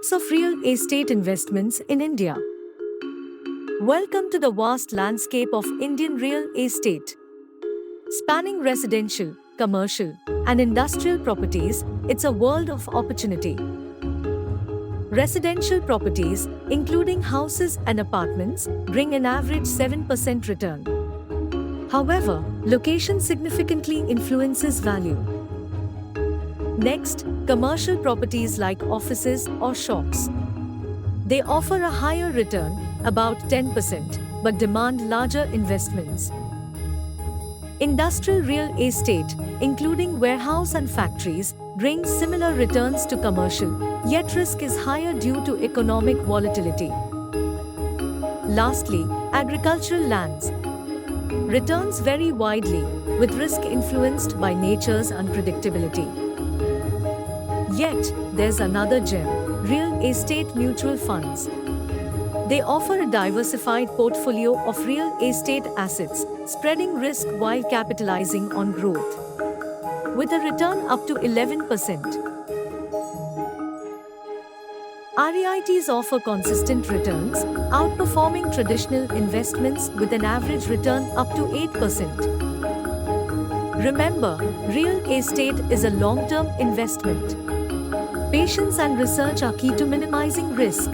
Types of real estate investments in India. Welcome to the vast landscape of Indian real estate. Spanning residential, commercial, and industrial properties, it's a world of opportunity. Residential properties, including houses and apartments, bring an average 7% return. However, location significantly influences value. Next, commercial properties like offices or shops. They offer a higher return, about 10%, but demand larger investments. Industrial real estate, including warehouse and factories, brings similar returns to commercial, yet risk is higher due to economic volatility. Lastly, agricultural lands. Returns vary widely, with risk influenced by nature's unpredictability. Yet, there's another gem: real estate mutual funds. They offer a diversified portfolio of real estate assets, spreading risk while capitalizing on growth. With a return up to 11%. REITs offer consistent returns, outperforming traditional investments with an average return up to 8%. Remember, real estate is a long-term investment. Patience and research are key to minimizing risk.